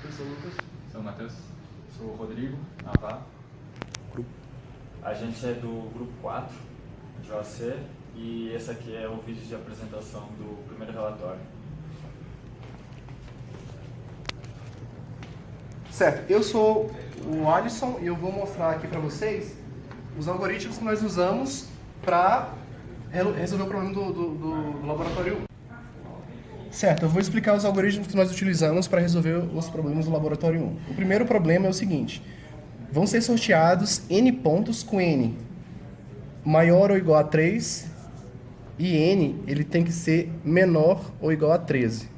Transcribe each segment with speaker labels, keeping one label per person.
Speaker 1: Eu sou o Lucas.
Speaker 2: Sou o Matheus.
Speaker 1: Sou o Rodrigo Navarro.
Speaker 3: A gente é do grupo 4 de OAC e esse aqui é o vídeo de apresentação do primeiro relatório.
Speaker 4: Certo, eu sou o Alisson e eu vou mostrar aqui para vocês os algoritmos que nós usamos para resolver o problema do laboratório 1. Certo, eu vou explicar os algoritmos que nós utilizamos para resolver os problemas do laboratório 1. O primeiro problema é o seguinte: vão ser sorteados n pontos com n maior ou igual a 3 e n ele tem que ser menor ou igual a 13.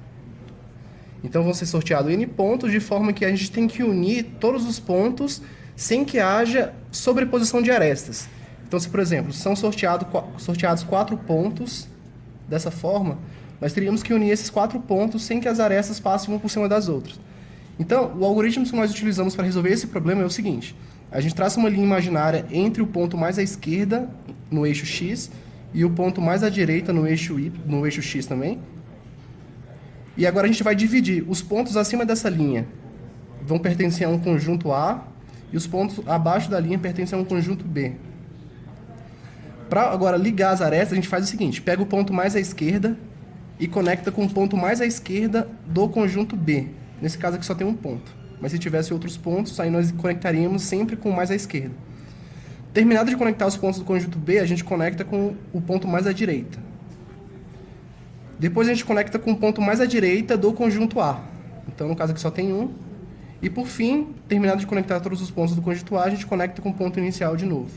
Speaker 4: Então vão ser sorteados n pontos de forma que a gente tem que unir todos os pontos sem que haja sobreposição de arestas. Então, se, por exemplo, são sorteados 4 pontos dessa forma, nós teríamos que unir esses 4 pontos sem que as arestas passem uma por cima das outras. Então, o algoritmo que nós utilizamos para resolver esse problema é o seguinte: a gente traça uma linha imaginária entre o ponto mais à esquerda, no eixo x, e o ponto mais à direita, no eixo y, no eixo x também. E agora a gente vai dividir. Os pontos acima dessa linha vão pertencer a um conjunto A, e os pontos abaixo da linha pertencem a um conjunto B. Para agora ligar as arestas, a gente faz o seguinte: pega o ponto mais à esquerda e conecta com o ponto mais à esquerda do conjunto B. Nesse caso aqui só tem um ponto. Mas se tivesse outros pontos, aí nós conectaríamos sempre com o mais à esquerda. Terminado de conectar os pontos do conjunto B, a gente conecta com o ponto mais à direita. Depois a gente conecta com o ponto mais à direita do conjunto A. Então, no caso aqui só tem um. E por fim, terminado de conectar todos os pontos do conjunto A, a gente conecta com o ponto inicial de novo.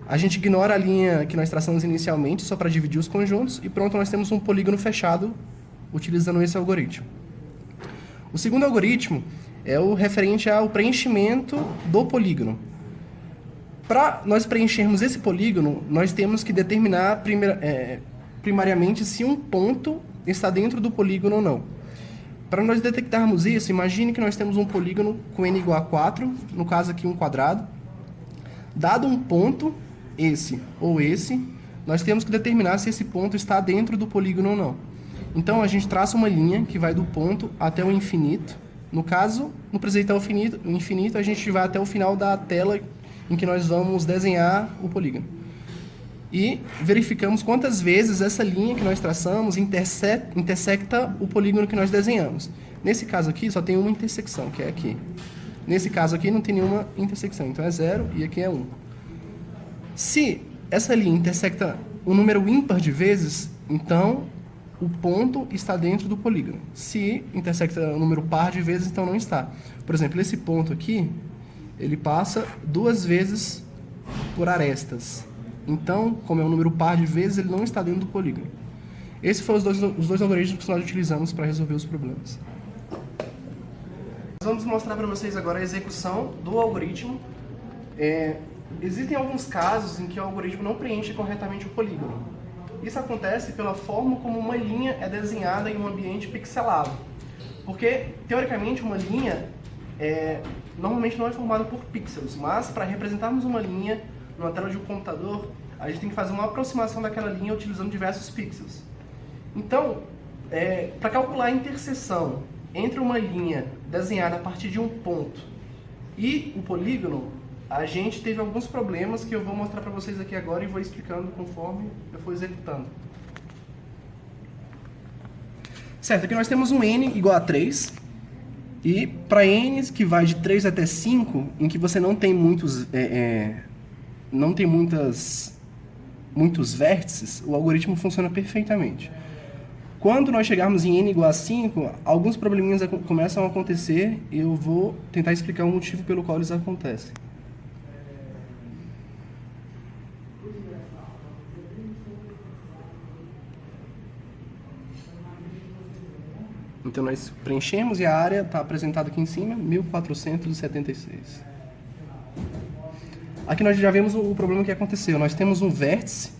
Speaker 4: A gente ignora a linha que nós traçamos inicialmente, só para dividir os conjuntos, e pronto, nós temos um polígono fechado utilizando esse algoritmo. O segundo algoritmo é o referente ao preenchimento do polígono. Para nós preenchermos esse polígono, nós temos que determinar primariamente se um ponto está dentro do polígono ou não. Para nós detectarmos isso, imagine que nós temos um polígono com n igual a 4, no caso aqui um quadrado. Dado um ponto, esse ou esse, nós temos que determinar se esse ponto está dentro do polígono ou não. Então a gente traça uma linha que vai do ponto até o infinito. No caso, no presente ao infinito, a gente vai até o final da tela em que nós vamos desenhar o polígono. E verificamos quantas vezes essa linha que nós traçamos intersecta o polígono que nós desenhamos. Nesse caso aqui, só tem uma intersecção, que é aqui. Nesse caso aqui, não tem nenhuma intersecção, então é 0 e aqui é 1. Se essa linha intersecta um número ímpar de vezes, então o ponto está dentro do polígono. Se intersecta um número par de vezes, então não está. Por exemplo, esse ponto aqui, ele passa 2 vezes por arestas. Então, como é um número par de vezes, ele não está dentro do polígono. Esses foram os dois algoritmos que nós utilizamos para resolver os problemas. Nós vamos mostrar para vocês agora a execução do algoritmo. Existem alguns casos em que o algoritmo não preenche corretamente o polígono. Isso acontece pela forma como uma linha é desenhada em um ambiente pixelado. Porque, teoricamente, uma linha normalmente não é formada por pixels, mas para representarmos uma linha numa tela de um computador, a gente tem que fazer uma aproximação daquela linha utilizando diversos pixels. Então, para calcular a interseção entre uma linha desenhada a partir de um ponto e o polígono, a gente teve alguns problemas que eu vou mostrar para vocês aqui agora e vou explicando conforme eu for executando. Certo, aqui nós temos um n igual a 3. E para n que vai de 3 até 5, em que você não tem muitos vértices, o algoritmo funciona perfeitamente. Quando nós chegarmos em n igual a 5, alguns probleminhas começam a acontecer e eu vou tentar explicar o motivo pelo qual eles acontecem. Então nós preenchemos e a área está apresentada aqui em cima, 1476. Aqui nós já vemos o problema que aconteceu. Nós temos um vértice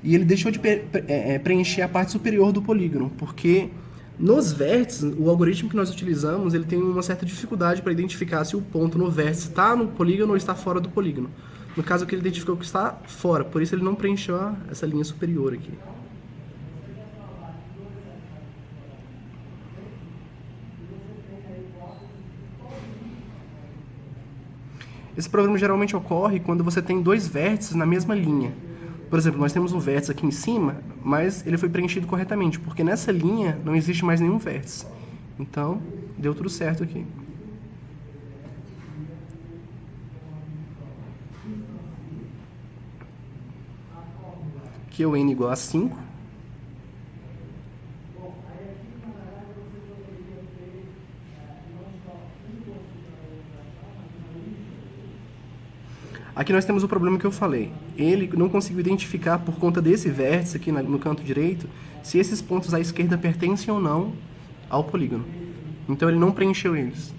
Speaker 4: e ele deixou de preencher a parte superior do polígono, porque nos vértices, o algoritmo que nós utilizamos, ele tem uma certa dificuldade para identificar se o ponto no vértice está no polígono ou está fora do polígono. No caso aqui ele identificou que está fora, por isso ele não preencheu essa linha superior aqui. Esse problema geralmente ocorre quando você tem dois vértices na mesma linha. Por exemplo, nós temos um vértice aqui em cima, mas ele foi preenchido corretamente, porque nessa linha não existe mais nenhum vértice. Então, deu tudo certo aqui. Aqui é o n igual a 5. Aqui nós temos o problema que eu falei. Ele não conseguiu identificar, por conta desse vértice aqui no canto direito, se esses pontos à esquerda pertencem ou não ao polígono. Então ele não preencheu eles.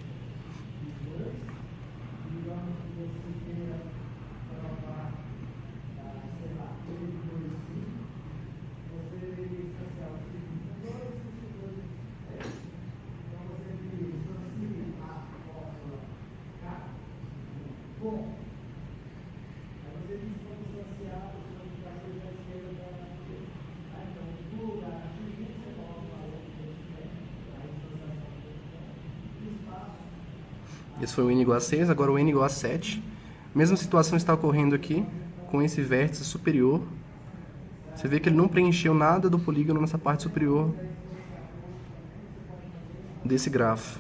Speaker 4: Esse foi o n igual a 6, agora o n igual a 7. Mesma situação está ocorrendo aqui com esse vértice superior. Você vê que ele não preencheu nada do polígono nessa parte superior desse grafo.